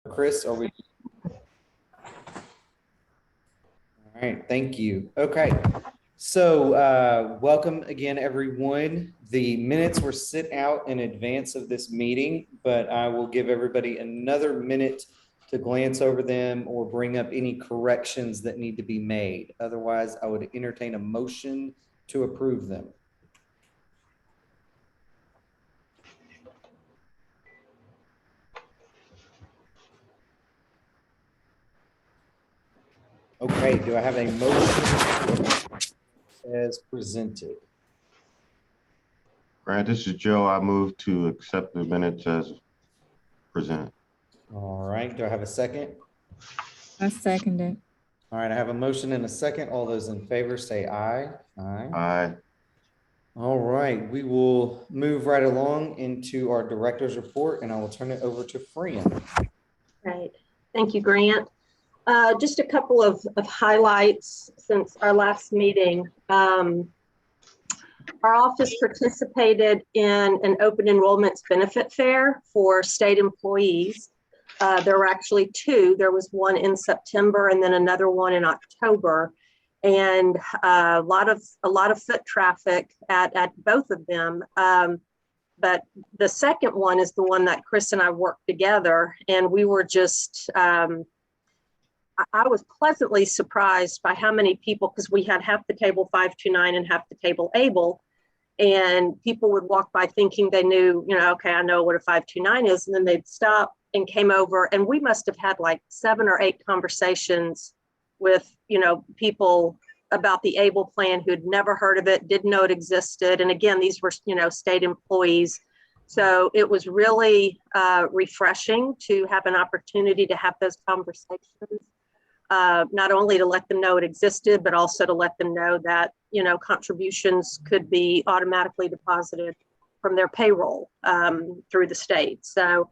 Chris, are we? All right, thank you. Okay, so welcome again, everyone. The minutes were sent out in advance of this meeting, but I will give everybody another minute to glance over them or bring up any corrections that need to be made. Otherwise, I would entertain a motion to approve them. Okay, do I have a motion as presented? Grant, this is Joe. I move to accept the minutes as presented. All right, do I have a second? I second it. All right, I have a motion and a second. All those in favor say aye. Aye. Aye. All right, we will move right along into our director's report, and I will turn it over to Fran. Right. Thank you, Grant. Just a couple of highlights since our last meeting. Our office participated in an open enrollment benefit fair for state employees. There were actually two. There was one in September and then another one in October. And a lot of foot traffic at both of them. But the second one is the one that Chris and I worked together, and we were just, I was pleasantly surprised by how many people, because we had half the table 529 and half the table able, and people would walk by thinking they knew, okay, I know what a 529 is, and then they'd stop and came over, and we must have had like 7 or 8 conversations with, people about the ABLE plan who'd never heard of it, didn't know it existed. And again, these were, state employees. So it was really refreshing to have an opportunity to have those conversations, not only to let them know it existed, but also to let them know that, contributions could be automatically deposited from their payroll through the state. So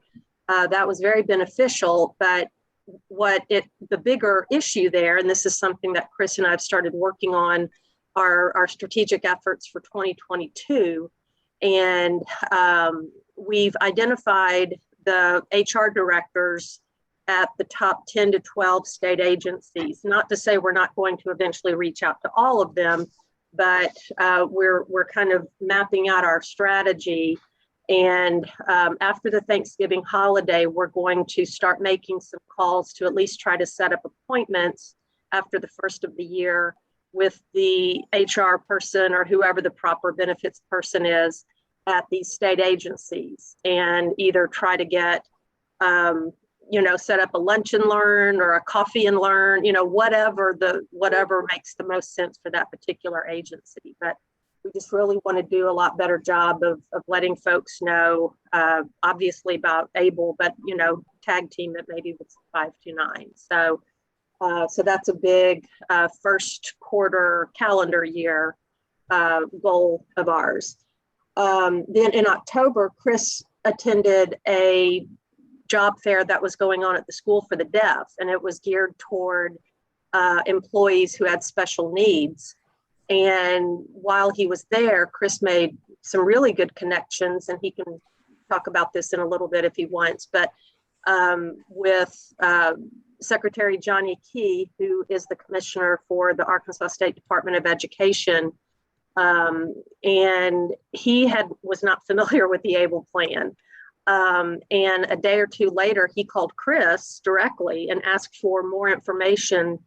that was very beneficial. But the bigger issue there, and this is something that Chris and I have started working on, are our strategic efforts for 2022. And we've identified the HR directors at the top 10 to 12 state agencies. Not to say we're not going to eventually reach out to all of them, but we're kind of mapping out our strategy. And after the Thanksgiving holiday, we're going to start making some calls to at least try to set up appointments after the first of the year with the HR person or whoever the proper benefits person is at these state agencies, and either try to get, set up a lunch and learn or a coffee and learn, whatever makes the most sense for that particular agency. But we just really want to do a lot better job of letting folks know, obviously about ABLE, but, tag team it maybe with 529. So that's a big first quarter calendar year goal of ours. Then in October, Chris attended a job fair that was going on at the School for the Deaf, and it was geared toward employees who had special needs. And while he was there, Chris made some really good connections, and he can talk about this in a little bit if he wants, but with Secretary Johnny Key, who is the commissioner for the Arkansas State Department of Education. And he was not familiar with the ABLE plan. And a day or two later, he called Chris directly and asked for more information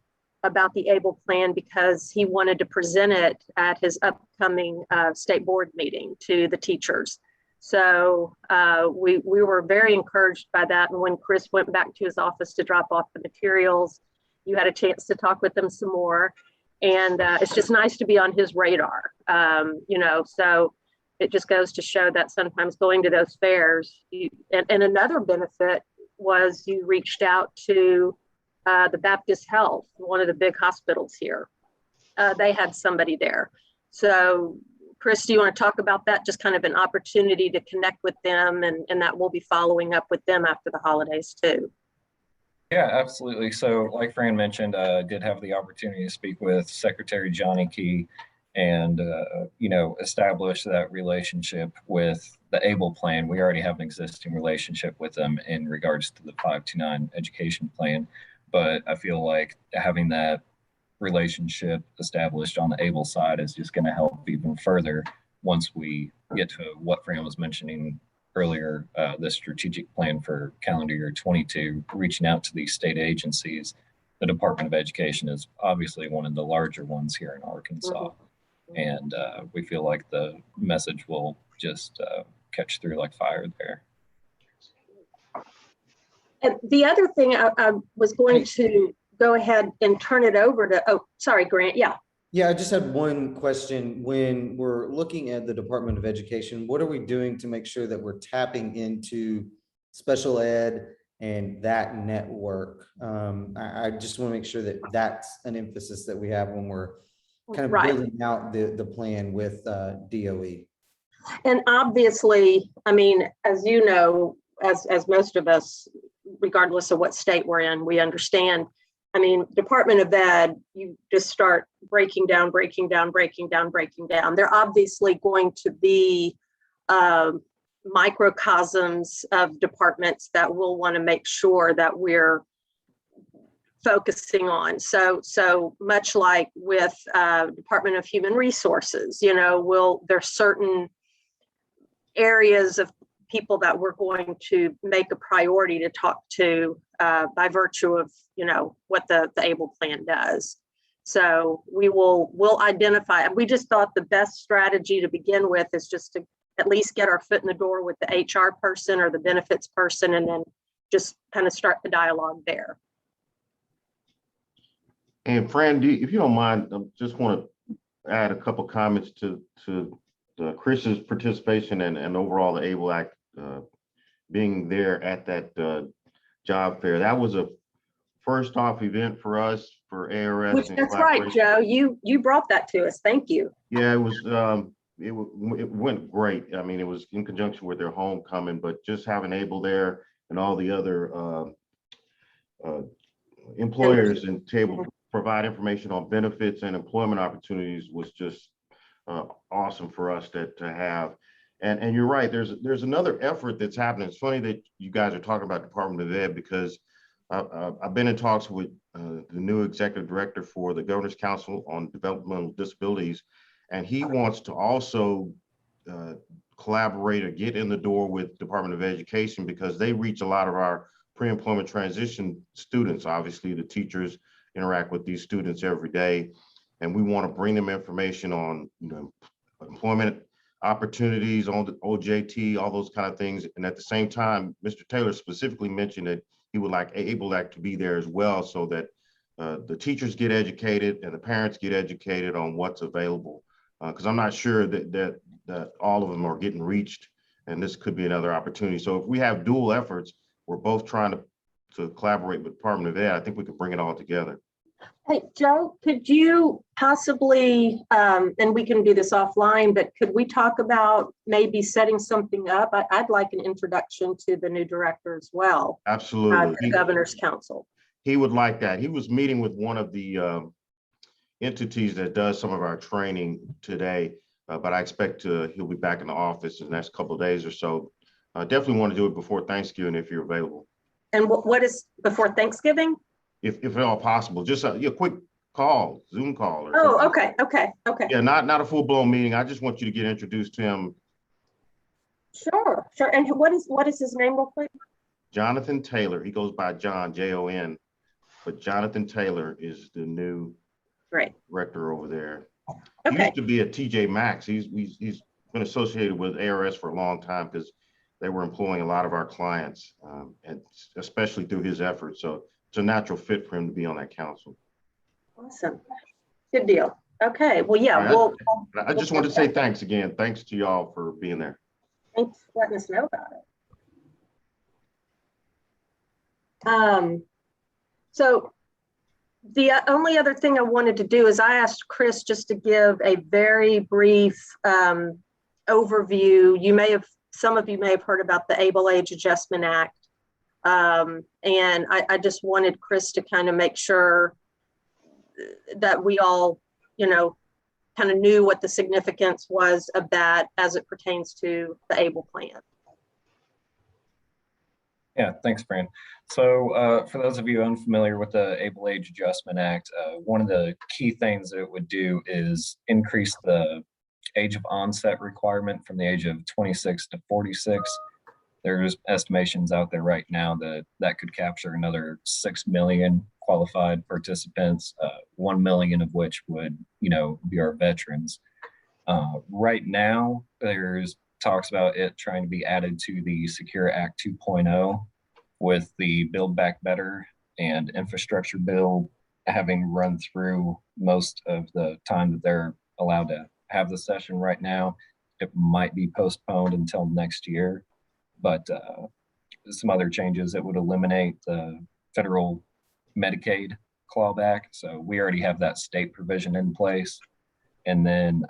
about the ABLE plan because he wanted to present it at his upcoming state board meeting to the teachers. So we were very encouraged by that. And when Chris went back to his office to drop off the materials, you had a chance to talk with them some more. And it's just nice to be on his radar, so it just goes to show that sometimes going to those fairs, and another benefit was you reached out to the Baptist Health, one of the big hospitals here. They had somebody there. So Chris, do you want to talk about that? Just kind of an opportunity to connect with them, and that we'll be following up with them after the holidays too. Yeah, absolutely. So like Fran mentioned, I did have the opportunity to speak with Secretary Johnny Key, and establish that relationship with the ABLE plan. We already have an existing relationship with them in regards to the 529 education plan, but I feel like having that relationship established on the ABLE side is just going to help even further once we get to what Fran was mentioning earlier, the strategic plan for calendar year 22, reaching out to these state agencies. The Department of Education is obviously one of the larger ones here in Arkansas. And we feel like the message will just catch through like fire there. And the other thing I was going to go ahead and turn it over to, oh, sorry, Grant. Yeah. Yeah, I just had one question. When we're looking at the Department of Education, what are we doing to make sure that we're tapping into special ed and that network? I just want to make sure that that's an emphasis that we have when we're kind of building out the plan with DOE. And obviously, I mean, as you know, as most of us, regardless of what state we're in, we understand. I mean, Department of Ed, you just start breaking down. They're obviously going to be microcosms of departments that we'll want to make sure that we're focusing on. So much like with Department of Human Resources, there's certain areas of people that we're going to make a priority to talk to by virtue of, what the ABLE plan does. So we'll identify, and we just thought the best strategy to begin with is just to at least get our foot in the door with the HR person or the benefits person, and then just kind of start the dialogue there. And Fran, if you don't mind, I just want to add a couple comments to Chris's participation and overall the ABLE Act being there at that job fair. That was a first off event for us for ARS. Which, that's right, Joe. You brought that to us. Thank you. Yeah, it was. It went great. I mean, it was in conjunction with their homecoming, but just having ABLE there and all the other employers and table provide information on benefits and employment opportunities was just awesome for us to have. And you're right, there's another effort that's happening. It's funny that you guys are talking about Department of Ed, because I've been in talks with the new executive director for the Governor's Council on Developmental Disabilities, and he wants to also collaborate or get in the door with Department of Education, because they reach a lot of our pre-employment transition students. Obviously, the teachers interact with these students every day, and we want to bring them information on employment opportunities, on the OJT, all those kind of things. And at the same time, Mr. Taylor specifically mentioned that he would like ABLE Act to be there as well, so that the teachers get educated and the parents get educated on what's available. Because I'm not sure that all of them are getting reached, and this could be another opportunity. So if we have dual efforts, we're both trying to collaborate with Department of Ed, I think we could bring it all together. Hey, Joe, could you possibly, and we can do this offline, but could we talk about maybe setting something up? I'd like an introduction to the new director as well. Absolutely. The Governor's Council. He would like that. He was meeting with one of the entities that does some of our training today, but I expect he'll be back in the office in the next couple of days or so. Definitely want to do it before Thanksgiving if you're available. And what is before Thanksgiving? If at all possible, just a quick call, Zoom call. Oh, okay. Yeah, not a full-blown meeting. I just want you to get introduced to him. Sure. And what is his name real quick? Jonathan Taylor. He goes by John, Jon, but Jonathan Taylor is the new director over there. Okay. He used to be at TJ Maxx. He's been associated with ARS for a long time because they were employing a lot of our clients, and especially through his efforts. So it's a natural fit for him to be on that council. Awesome. Good deal. Okay. Well, yeah, I just wanted to say thanks again. Thanks to y'all for being there. Thanks for letting us know about it. So the only other thing I wanted to do is I asked Chris just to give a very brief overview. Some of you may have heard about the Able Age Adjustment Act. And I just wanted Chris to kind of make sure that we all, kind of knew what the significance was of that as it pertains to the ABLE plan. Yeah, thanks, Fran. So for those of you unfamiliar with the Able Age Adjustment Act, one of the key things that it would do is increase the age of onset requirement from the age of 26 to 46. There's estimations out there right now that that could capture another 6 million qualified participants, 1 million of which would, be our veterans. Right now, there's talks about it trying to be added to the Secure Act 2.0 with the Build Back Better and infrastructure bill having run through most of the time that they're allowed to have the session right now. It might be postponed until next year, but some other changes that would eliminate the federal Medicaid clawback. So we already have that state provision in place. And then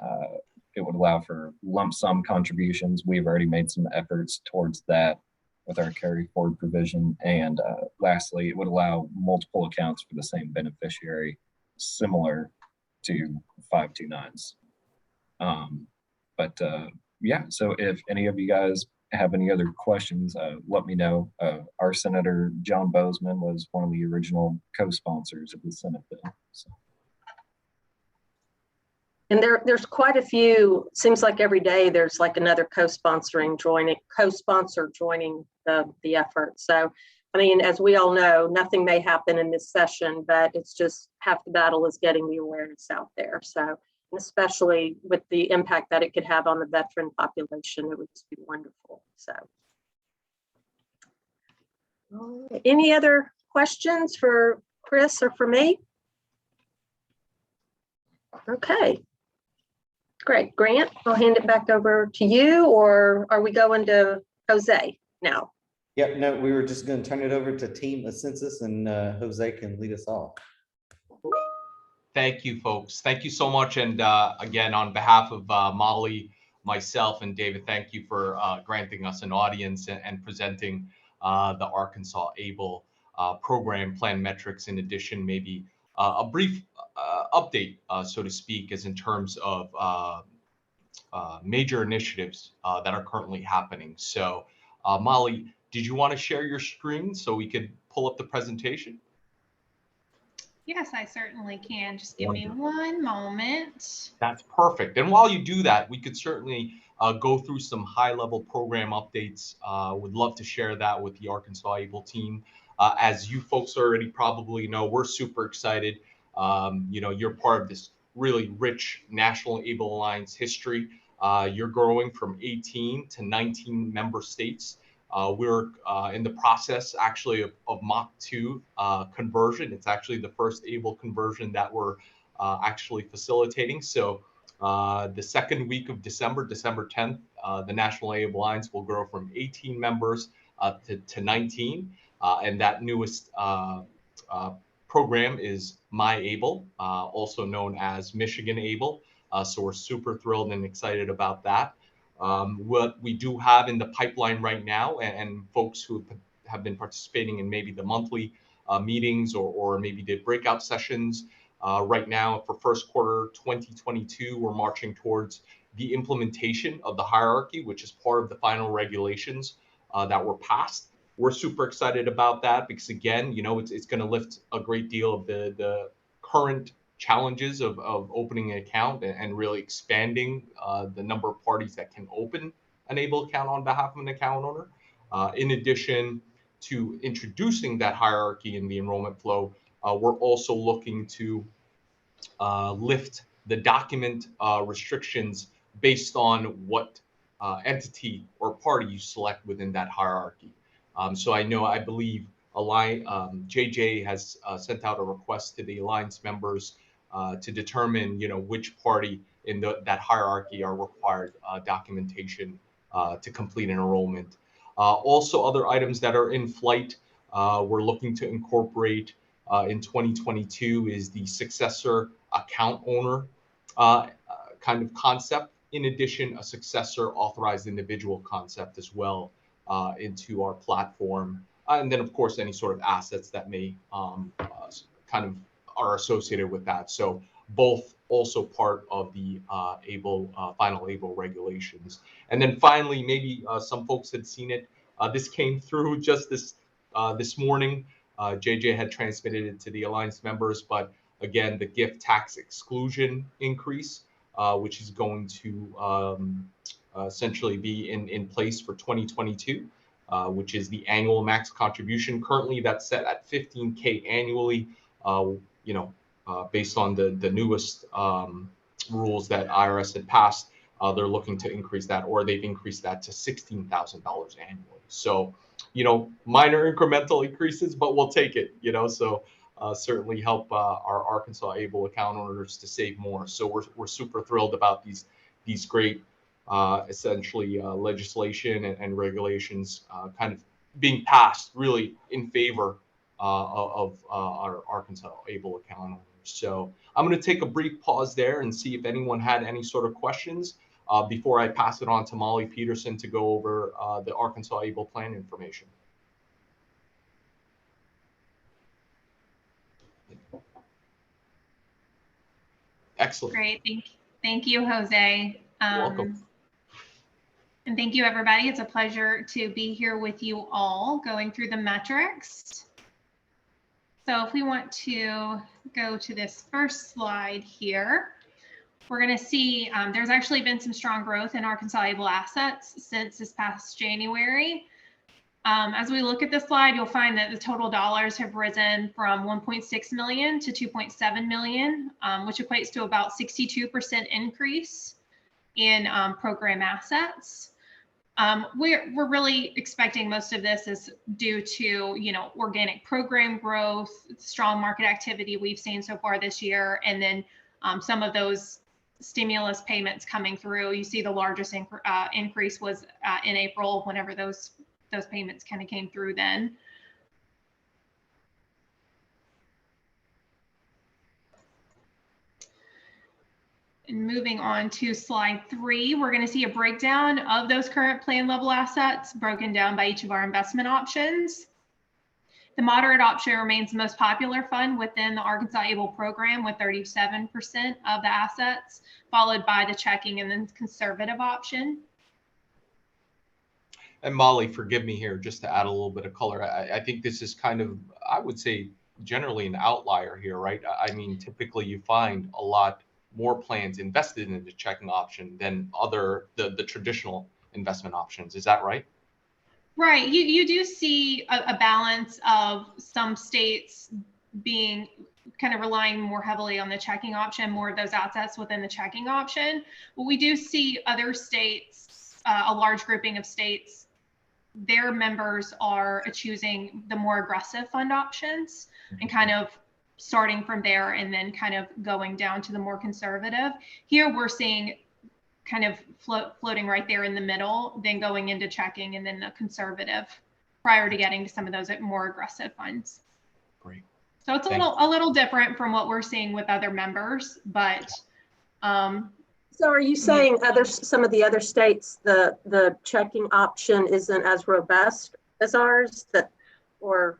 it would allow for lump sum contributions. We've already made some efforts towards that with our carry forward provision. And lastly, it would allow multiple accounts for the same beneficiary, similar to 529s. Yeah, so if any of you guys have any other questions, let me know. Our Senator John Bozeman was one of the original co-sponsors of the Senate bill. So. And there's quite a few, seems like every day there's like another co-sponsor joining the effort. So, I mean, as we all know, nothing may happen in this session, but it's just half the battle is getting the awareness out there. So, especially with the impact that it could have on the veteran population, it would just be wonderful. So, any other questions for Chris or for me? Okay. Great. Grant, I'll hand it back over to you, or are we going to Jose now? Yep, no, we were just going to turn it over to Team Ascensus, and Jose can lead us off. Thank you, folks. Thank you so much. And again, on behalf of Molly, myself, and David, thank you for granting us an audience and presenting the Arkansas ABLE program plan metrics. In addition, maybe a brief update, so to speak, is in terms of major initiatives that are currently happening. So Molly, did you want to share your screen so we could pull up the presentation? Yes, I certainly can. Just give me one moment. That's perfect. And while you do that, we could certainly go through some high-level program updates. Would love to share that with the Arkansas ABLE team. As you folks already probably know, we're super excited. You're part of this really rich National ABLE Alliance history. You're growing from 18 to 19 member states. We're in the process actually of Mach 2 conversion. It's actually the first ABLE conversion that we're actually facilitating. So the second week of December 10th, the National ABLE Alliance will grow from 18 members to 19. And that newest program is MyABLE, also known as Michigan ABLE. So we're super thrilled and excited about that. What we do have in the pipeline right now, and folks who have been participating in maybe the monthly meetings or maybe the breakout sessions right now for first quarter 2022, we're marching towards the implementation of the hierarchy, which is part of the final regulations that were passed. We're super excited about that because, again, it's going to lift a great deal of the current challenges of opening an account and really expanding the number of parties that can open an ABLE account on behalf of an account owner. In addition to introducing that hierarchy in the enrollment flow, we're also looking to lift the document restrictions based on what entity or party you select within that hierarchy. So I believe JJ has sent out a request to the Alliance members to determine, which party in that hierarchy are required documentation to complete an enrollment. Also, other items that are in flight we're looking to incorporate in 2022 is the successor account owner kind of concept. In addition, a successor authorized individual concept as well into our platform. And then, of course, any sort of assets that may kind of are associated with that. So both also part of the final ABLE regulations. And then finally, maybe some folks had seen it. This came through just this morning. JJ had transmitted it to the Alliance members, but again, the gift tax exclusion increase, which is going to essentially be in place for 2022, which is the annual max contribution. Currently, that's set at $15K annually. Based on the newest rules that IRS had passed, they're looking to increase that, or they've increased that to $16,000 annually. So, minor incremental increases, but we'll take it, so certainly help our Arkansas ABLE account owners to save more. So we're super thrilled about these great essentially legislation and regulations kind of being passed really in favor of our Arkansas ABLE account owners. So I'm going to take a brief pause there and see if anyone had any sort of questions before I pass it on to Molly Peterson to go over the Arkansas ABLE plan information. Excellent. Great. Thank you, Jose. You're welcome. And thank you, everybody. It's a pleasure to be here with you all going through the metrics. So if we want to go to this first slide here, we're going to see there's actually been some strong growth in Arkansas ABLE assets since this past January. As we look at this slide, you'll find that the total dollars have risen from 1.6 million to 2.7 million, which equates to about 62% increase in program assets. We're really expecting most of this is due to, organic program growth, strong market activity we've seen so far this year, and then some of those stimulus payments coming through. You see the largest increase was in April, whenever those payments kind of came through then. And moving on to slide 3, we're going to see a breakdown of those current plan level assets broken down by each of our investment options. The moderate option remains the most popular fund within the Arkansas ABLE program with 37% of the assets, followed by the checking and then conservative option. And Molly, forgive me here, just to add a little bit of color. I think this is kind of, I would say, generally an outlier here, right? I mean, typically you find a lot more plans invested in the checking option than the traditional investment options. Is that right? Right. You do see a balance of some states being kind of relying more heavily on the checking option, more of those assets within the checking option. But we do see other states, a large grouping of states, their members are choosing the more aggressive fund options and kind of starting from there and then kind of going down to the more conservative. Here we're seeing kind of floating right there in the middle, then going into checking and then the conservative prior to getting to some of those more aggressive funds. Great. So it's a little different from what we're seeing with other members, but so are you saying some of the other states, the checking option isn't as robust as ours, or?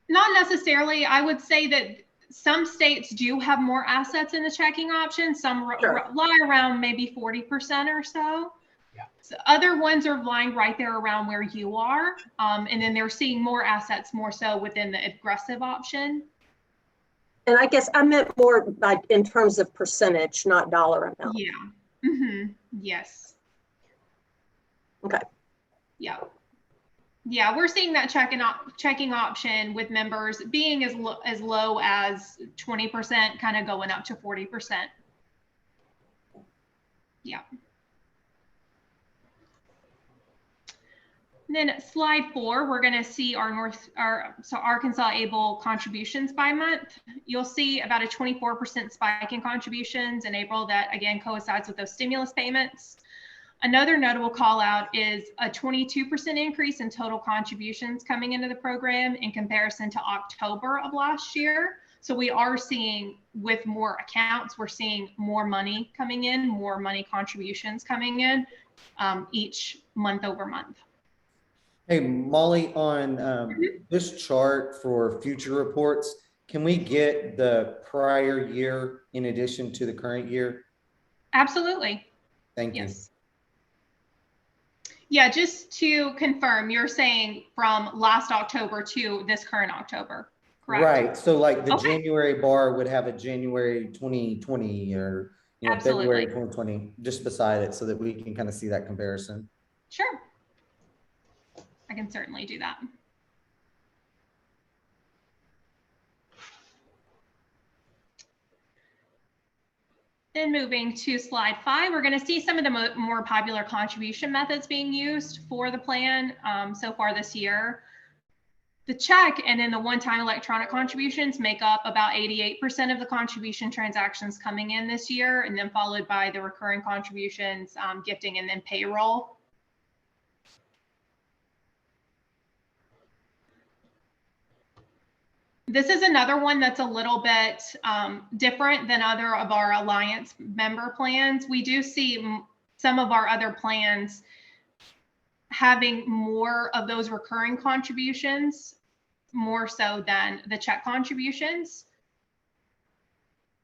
Not necessarily. I would say that some states do have more assets in the checking option. Some lie around maybe 40% or so. Yeah. So other ones are lying right there around where you are. And then they're seeing more assets more so within the aggressive option. And I guess I meant more like in terms of percentage, not dollar amount. Yeah. Mm-hmm. Yes. Okay. Yeah. Yeah, we're seeing that checking option with members being as low as 20%, kind of going up to 40%. Yeah. And then slide 4, we're going to see Arkansas ABLE contributions by month. You'll see about a 24% spike in contributions in April that again coincides with those stimulus payments. Another notable call out is a 22% increase in total contributions coming into the program in comparison to October of last year. So we are seeing, with more accounts, we're seeing more money coming in, more money contributions coming in each month over month. Hey, Molly, on this chart for future reports, can we get the prior year in addition to the current year? Absolutely. Thank you. Yes. Yeah, just to confirm, you're saying from last October to this current October, correct? Right, so like the Okay. January bar would have a January 2020 or, February Absolutely. 2020 just beside it so that we can kind of see that comparison. Sure. I can certainly do that. Then moving to slide 5, we're going to see some of the more popular contribution methods being used for the plan so far this year. The check and then the one-time electronic contributions make up about 88% of the contribution transactions coming in this year, and then followed by the recurring contributions, gifting, and then payroll. This is another one that's a little bit different than other of our Alliance member plans. We do see some of our other plans having more of those recurring contributions, more so than the check contributions.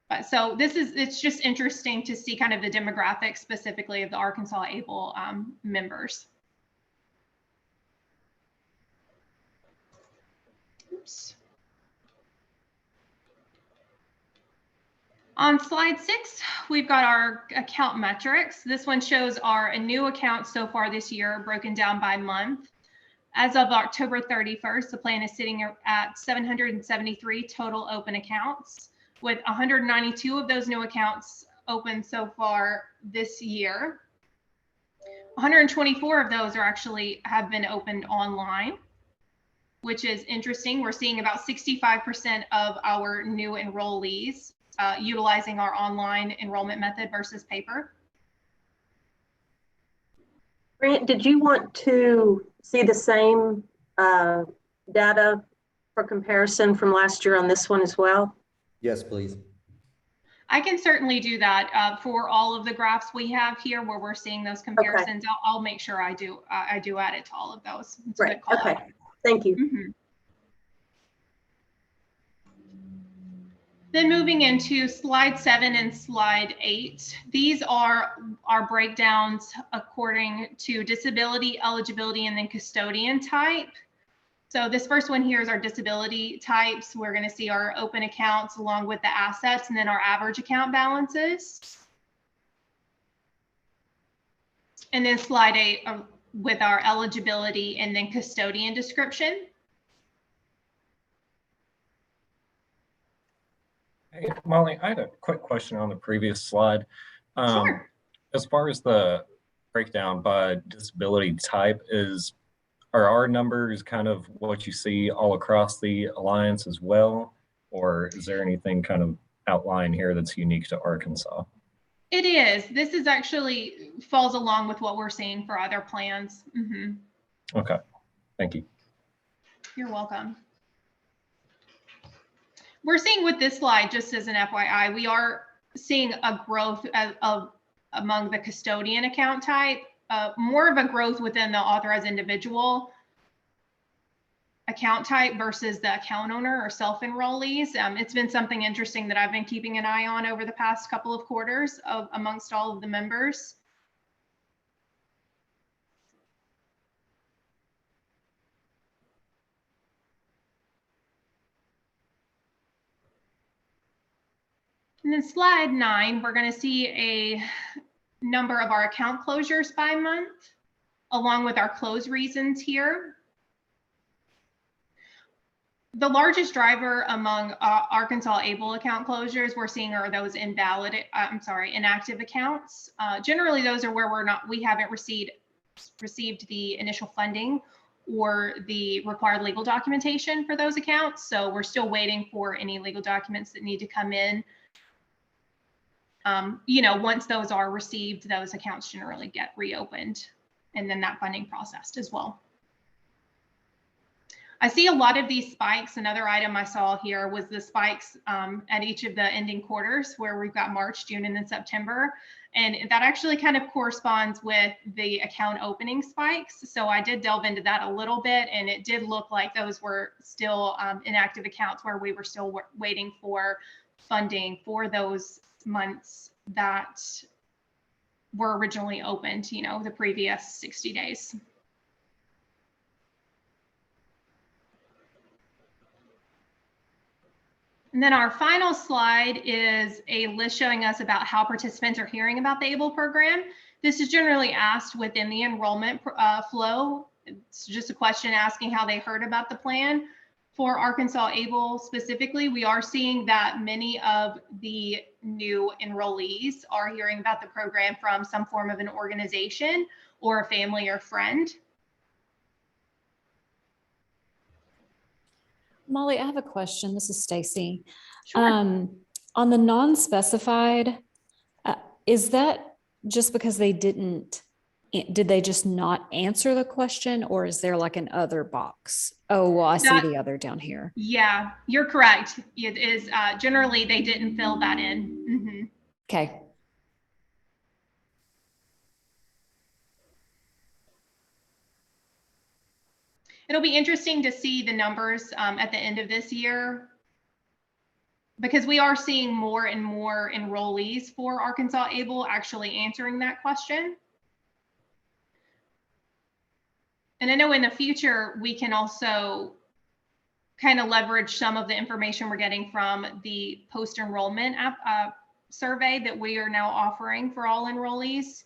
But so it's just interesting to see kind of the demographics specifically of the Arkansas Able members. Oops. On slide 6, we've got our account metrics. This one shows our new accounts so far this year broken down by month. As of October 31st, the plan is sitting at 773 total open accounts, with 192 of those new accounts open so far this year. 124 of those have been opened online, which is interesting. We're seeing about 65% of our new enrollees utilizing our online enrollment method versus paper. Grant, did you want to see the same data for comparison from last year on this one as well? Yes, please. I can certainly do that for all of the graphs we have here where we're seeing those comparisons. Okay. I'll make sure I do add it to all of those. It's right. Okay. Thank you. Mm-hmm. Then moving into slide 7 and slide 8, these are our breakdowns according to disability, eligibility, and then custodian type. So this first one here is our disability types. We're going to see our open accounts along with the assets and then our average account balances. And then slide 8 with our eligibility and then custodian description. Hey, Molly, I had a quick question on the previous slide. Sure. As far as the breakdown by disability type, are our numbers kind of what you see all across the Alliance as well? Or is there anything kind of outlined here that's unique to Arkansas? It is. This is actually falls along with what we're seeing for other plans. Mm-hmm. Okay, thank you. You're welcome. We're seeing with this slide, just as an FYI, we are seeing a growth among the custodian account type, more of a growth within the authorized individual account type versus the account owner or self-enrollees. It's been something interesting that I've been keeping an eye on over the past couple of quarters amongst all of the members. And then slide 9, we're going to see a number of our account closures by month, along with our close reasons here. The largest driver among Arkansas Able account closures we're seeing are those inactive accounts. Generally, those are where we haven't received the initial funding or the required legal documentation for those accounts. So we're still waiting for any legal documents that need to come in. Once those are received, those accounts generally get reopened and then that funding processed as well. I see a lot of these spikes. Another item I saw here was the spikes at each of the ending quarters where we've got March, June, and then September. And that actually kind of corresponds with the account opening spikes. So I did delve into that a little bit, and it did look like those were still inactive accounts where we were still waiting for funding for those months that were originally opened, you know, the previous 60 days. And then our final slide is a list showing us about how participants are hearing about the ABLE program. This is generally asked within the enrollment flow. It's just a question asking how they heard about the plan. For Arkansas ABLE specifically, we are seeing that many of the new enrollees are hearing about the program from some form of an organization or a family or friend. Molly, I have a question. This is Stacy. Sure. On the non-specified, is that just because did they just not answer the question, or is there like an other box? Oh, well, I see the other down here. Yeah, you're correct. It is generally they didn't fill that in. Okay. It'll be interesting to see the numbers at the end of this year, because we are seeing more and more enrollees for Arkansas ABLE actually answering that question. And I know in the future, we can also kind of leverage some of the information we're getting from the post-enrollment survey that we are now offering for all enrollees.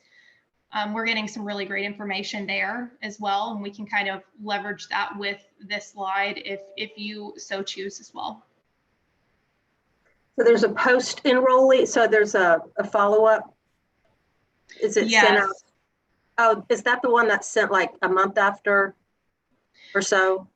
We're getting some really great information there as well, and we can kind of leverage that with this slide if you so choose as well. So there's a post enrollee, so there's a follow-up. Is it sent out? Oh, is that the one that's sent like a month after or so?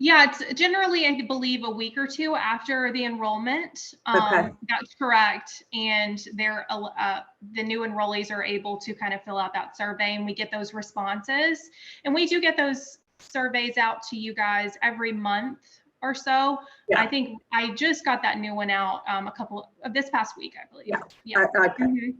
Yeah, it's generally, I believe, a week or two after the enrollment. Okay. That's correct. And the new enrollees are able to kind of fill out that survey, and we get those responses. And we do get those surveys out to you guys every month or so. Yeah. I think I just got that new one out a couple of this past week, I believe. Yeah. Okay.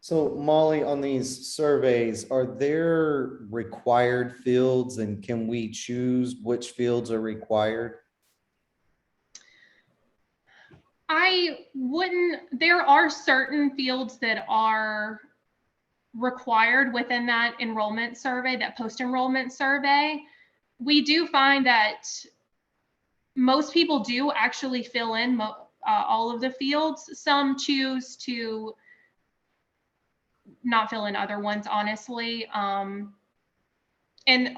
So Molly, on these surveys, are there required fields, and can we choose which fields are required? I wouldn't. There are certain fields that are required within that enrollment survey, that post-enrollment survey. We do find that most people do actually fill in all of the fields. Some choose to not fill in other ones, honestly. And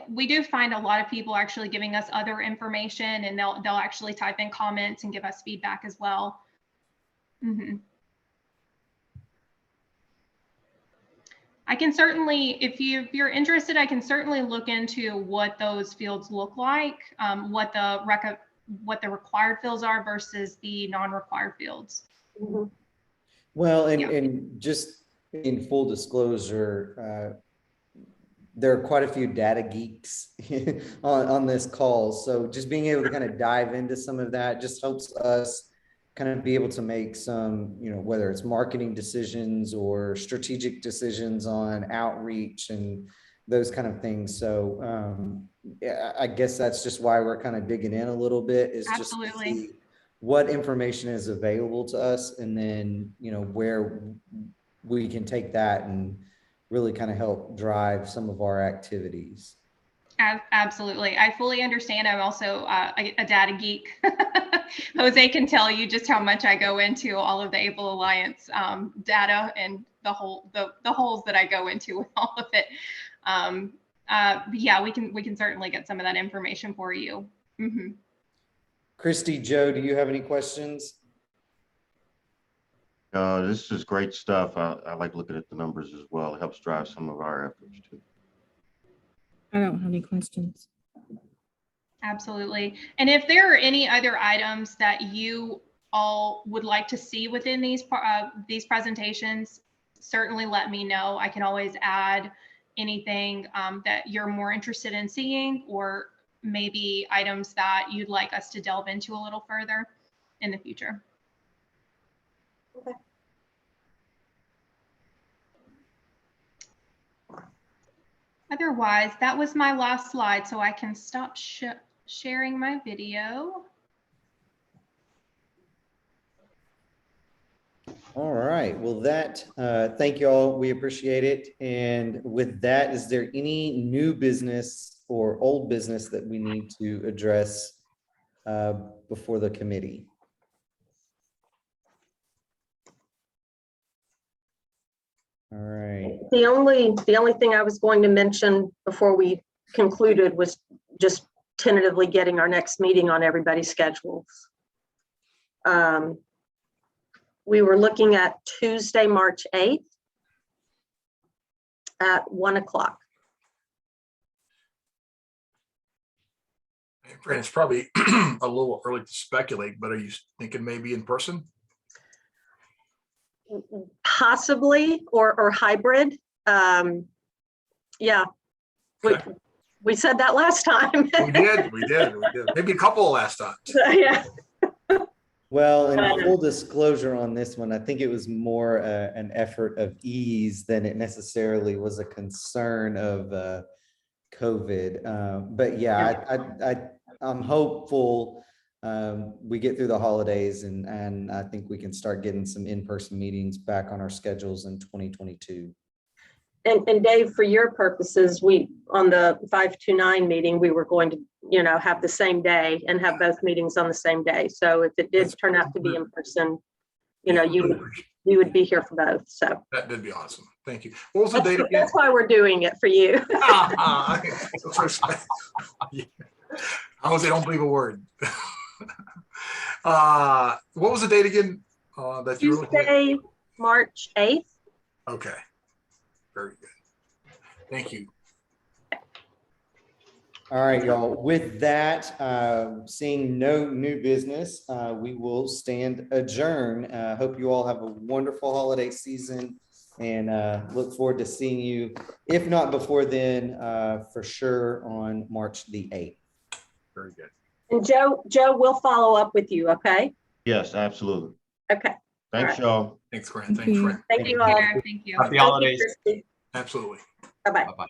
we do find a lot of people actually giving us other information, and they'll actually type in comments and give us feedback as well. I can certainly, if you're interested, I can certainly look into what those fields look like, what the required fields are versus the non-required fields. Well, and just in full disclosure, there are quite a few data geeks on this call. So just being able to kind of dive into some of that just helps us kind of be able to make some, whether it's marketing decisions or strategic decisions on outreach and those kind of things. So I guess that's just why we're kind of digging in a little bit, is just to see what information is available to us, and then, where we can take that and really kind of help drive some of our activities. Absolutely. I fully understand. I'm also a data geek. Jose can tell you just how much I go into all of the ABLE Alliance data and the holes that I go into with all of it. Yeah, we can certainly get some of that information for you. Christy, Joe, do you have any questions? This is great stuff. I like looking at the numbers as well. It helps drive some of our efforts too. I don't have any questions. Absolutely. And if there are any other items that you all would like to see within these presentations, certainly let me know. I can always add anything that you're more interested in seeing, or maybe items that you'd like us to delve into a little further in the future. Okay. Otherwise, that was my last slide, so I can stop sharing my video. All right, well, thank you all. We appreciate it. And with that, is there any new business or old business that we need to address before the committee? All right. The only thing I was going to mention before we concluded was just tentatively getting our next meeting on everybody's schedules. We were looking at Tuesday, March 8th at 1 o'clock. Fran, it's probably a little early to speculate, but are you thinking maybe in person? Possibly, or hybrid. Yeah, Okay. we said that last time. We did. Maybe a couple of last times. Yeah. Well, in full disclosure on this one, I think it was more an effort of ease than it necessarily was a concern of COVID. But yeah, I'm hopeful we get through the holidays and I think we can start getting some in-person meetings back on our schedules in 2022. And Dave, for your purposes, on the 529 meeting, we were going to, have the same day and have both meetings on the same day. So if it did turn out to be in person, you would be here for both. So That did be awesome. Thank you. What was the date again? that's why we're doing it for you. I don't believe a word. What was the date again? That you were looking at? Tuesday, March 8th. Okay. Very good. Thank you. All right, y'all. With that, seeing no new business, we will stand adjourned. Hope you all have a wonderful holiday season and look forward to seeing you, if not before then, for sure on March the 8th. Very good. And Joe will follow up with you, okay? Yes, absolutely. Okay. Thanks, y'all. Thanks, Fran. Thank Thanks, you. Fran. Thank you all. Thank you. Happy holidays. Bye-bye. Absolutely. Bye-bye.